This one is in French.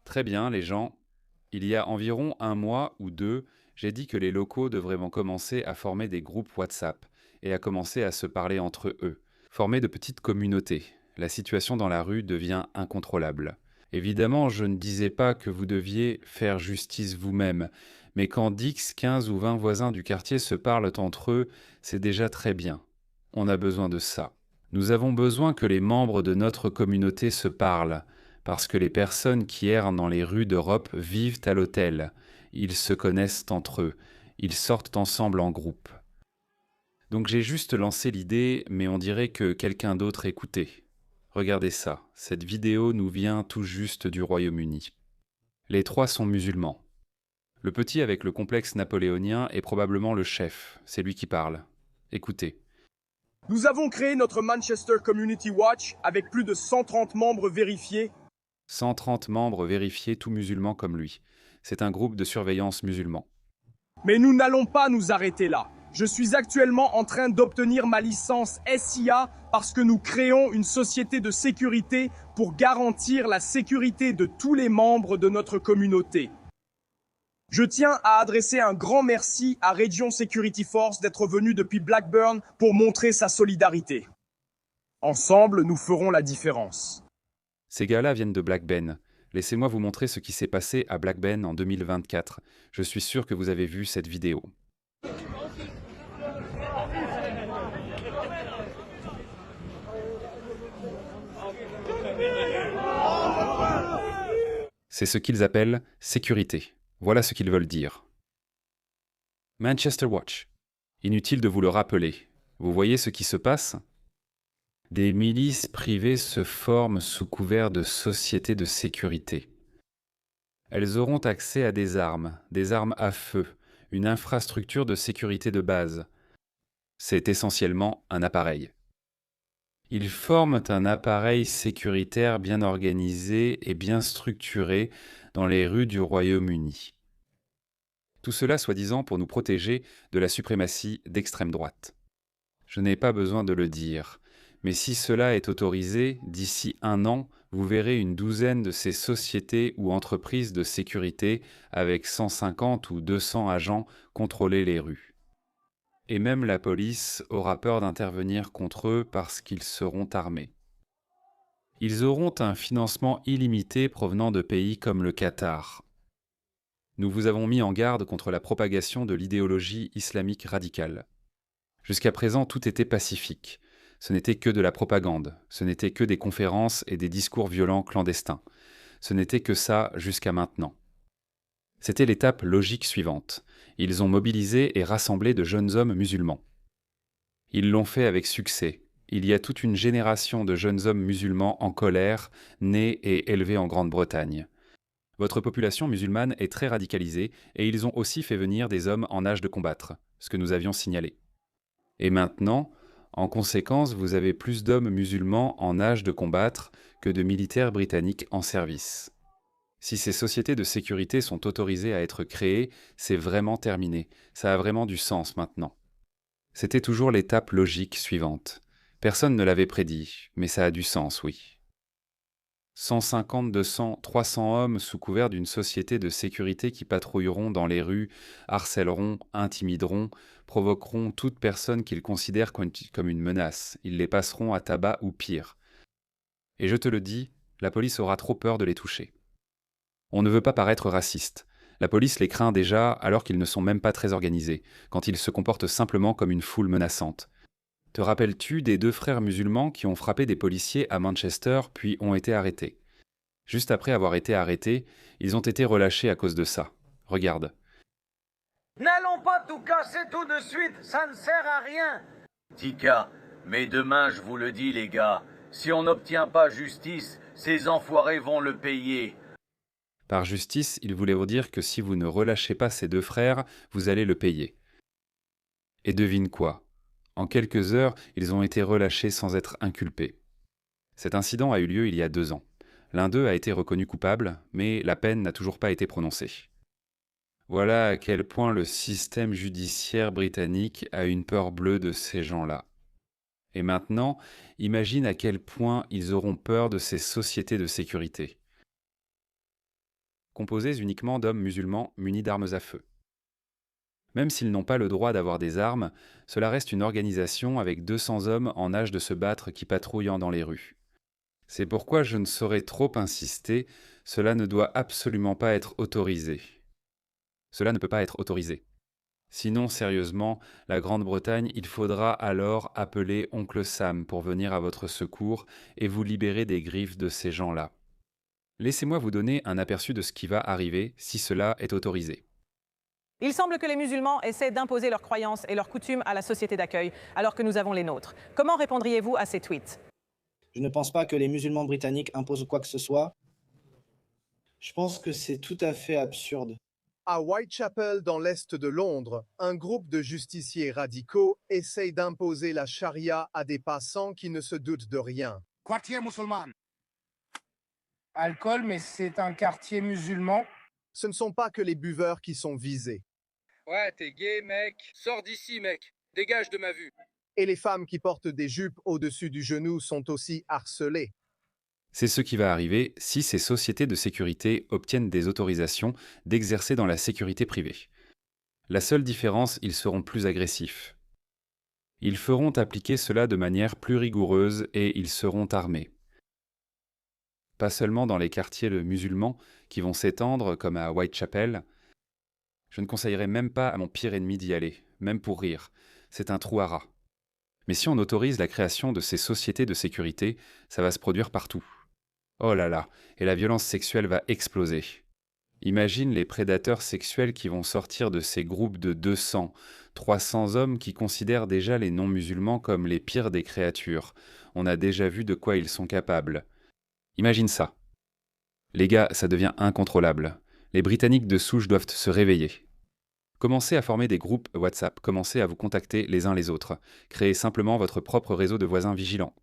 Très bien, les gens. Il y a environ un mois ou deux, j'ai dit que les locaux devraient commencer à former des groupes WhatsApp et à commencer à se parler entre eux, former de petites communautés. La situation dans la rue devient incontrôlable. Évidemment, je ne disais pas que vous deviez faire justice vous-même, mais quand 10, 15 ou 20 voisins du quartier se parlent entre eux, c'est déjà très bien. On a besoin de ça. Nous avons besoin que les membres de notre communauté se parlent, parce que les personnes qui errent dans les rues d'Europe vivent à l'hôtel. Ils se connaissent entre eux. Ils sortent ensemble en groupe. Donc j'ai juste lancé l'idée, mais on dirait que quelqu'un d'autre écoutait. Regardez ça, cette vidéo nous vient tout juste du Royaume-Uni. Les trois sont musulmans. Le petit avec le complexe napoléonien est probablement le chef, c'est lui qui parle. Écoutez. Nous avons créé notre Manchester Community Watch avec plus de 130 membres vérifiés. 130 membres vérifiés, tous musulmans comme lui. C'est un groupe de surveillance musulman. Mais nous n'allons pas nous arrêter là. Je suis actuellement en train d'obtenir ma licence SIA parce que nous créons une société de sécurité pour garantir la sécurité de tous les membres de notre communauté. Je tiens à adresser un grand merci à Region Security Force d'être venu depuis Blackburn pour montrer sa solidarité. Ensemble, nous ferons la différence. Ces gars-là viennent de Black Ben. Laissez-moi vous montrer ce qui s'est passé à Black Ben en 2024. Je suis sûr que vous avez vu cette vidéo. C'est ce qu'ils appellent sécurité. Voilà ce qu'ils veulent dire. Manchester Watch. Inutile de vous le rappeler. Vous voyez ce qui se passe ? Des milices privées se forment sous couvert de sociétés de sécurité. Elles auront accès à des armes à feu, une infrastructure de sécurité de base. C'est essentiellement un appareil. Ils forment un appareil sécuritaire bien organisé et bien structuré dans les rues du Royaume-Uni. Tout cela soi-disant pour nous protéger de la suprématie d'extrême droite. Je n'ai pas besoin de le dire, mais si cela est autorisé, d'ici un an, vous verrez une douzaine de ces sociétés ou entreprises de sécurité avec 150 ou 200 agents contrôler les rues. Et même la police aura peur d'intervenir contre eux parce qu'ils seront armés. Ils auront un financement illimité provenant de pays comme le Qatar. Nous vous avons mis en garde contre la propagation de l'idéologie islamique radicale. Jusqu'à présent, tout était pacifique. Ce n'était que de la propagande, ce n'était que des conférences et des discours violents clandestins. Ce n'était que ça jusqu'à maintenant. C'était l'étape logique suivante. Ils ont mobilisé et rassemblé de jeunes hommes musulmans. Ils l'ont fait avec succès. Il y a toute une génération de jeunes hommes musulmans en colère, nés et élevés en Grande-Bretagne. Votre population musulmane est très radicalisée et ils ont aussi fait venir des hommes en âge de combattre, ce que nous avions signalé. Et maintenant, en conséquence, vous avez plus d'hommes musulmans en âge de combattre que de militaires britanniques en service. Si ces sociétés de sécurité sont autorisées à être créées, c'est vraiment terminé. Ça a vraiment du sens maintenant. C'était toujours l'étape logique suivante. Personne ne l'avait prédit, mais ça a du sens, oui. 150, 200, 300 hommes sous couvert d'une société de sécurité qui patrouilleront dans les rues, harcèleront, intimideront, provoqueront toute personne qu'ils considèrent comme une menace. Ils les passeront à tabac ou pire. Et je te le dis, la police aura trop peur de les toucher. On ne veut pas paraître raciste. La police les craint déjà alors qu'ils ne sont même pas très organisés, quand ils se comportent simplement comme une foule menaçante. Te rappelles-tu des deux frères musulmans qui ont frappé des policiers à Manchester puis ont été arrêtés ? Juste après avoir été arrêtés, ils ont été relâchés à cause de ça. Regarde. N'allons pas tout casser tout de suite, ça ne sert à rien. Tika, mais demain je vous le dis les gars, si on n'obtient pas justice, ces enfoirés vont le payer. Par justice, il voulait vous dire que si vous ne relâchez pas ces deux frères, vous allez le payer. Et devine quoi ? En quelques heures, ils ont été relâchés sans être inculpés. Cet incident a eu lieu il y a 2 ans. L'un d'eux a été reconnu coupable, mais la peine n'a toujours pas été prononcée. Voilà à quel point le système judiciaire britannique a une peur bleue de ces gens-là. Et maintenant, imagine à quel point ils auront peur de ces sociétés de sécurité. composés uniquement d'hommes musulmans munis d'armes à feu. Même s'ils n'ont pas le droit d'avoir des armes, cela reste une organisation avec 200 hommes en âge de se battre qui patrouillent dans les rues. C'est pourquoi je ne saurais trop insister, cela ne doit absolument pas être autorisé. Cela ne peut pas être autorisé. Sinon, sérieusement, la Grande-Bretagne, il faudra alors appeler Oncle Sam pour venir à votre secours et vous libérer des griffes de ces gens-là. Laissez-moi vous donner un aperçu de ce qui va arriver si cela est autorisé. Il semble que les musulmans essaient d'imposer leurs croyances et leurs coutumes à la société d'accueil, alors que nous avons les nôtres. Comment répondriez-vous à ces tweets? Je ne pense pas que les musulmans britanniques imposent quoi que ce soit. Je pense que c'est tout à fait absurde. À Whitechapel, dans l'est de Londres, un groupe de justiciers radicaux essaye d'imposer la charia à des passants qui ne se doutent de rien. Quartier musulman. Alcool, mais c'est un quartier musulman. Ce ne sont pas que les buveurs qui sont visés. Ouais, t'es gay, mec. Sors d'ici, mec. Dégage de ma vue. Et les femmes qui portent des jupes au-dessus du genou sont aussi harcelées. C'est ce qui va arriver si ces sociétés de sécurité obtiennent des autorisations d'exercer dans la sécurité privée. La seule différence, ils seront plus agressifs. Ils feront appliquer cela de manière plus rigoureuse et ils seront armés. Pas seulement dans les quartiers musulmans qui vont s'étendre comme à Whitechapel. Je ne conseillerais même pas à mon pire ennemi d'y aller, même pour rire. C'est un trou à rats. Mais si on autorise la création de ces sociétés de sécurité, ça va se produire partout. Oh là là, et la violence sexuelle va exploser. Imagine les prédateurs sexuels qui vont sortir de ces groupes de 200, 300 hommes qui considèrent déjà les non-musulmans comme les pires des créatures. On a déjà vu de quoi ils sont capables. Imagine ça. Les gars, ça devient incontrôlable. Les Britanniques de souche doivent se réveiller. Commencez à former des groupes WhatsApp, commencez à vous contacter les uns les autres. Créez simplement votre propre réseau de voisins vigilants.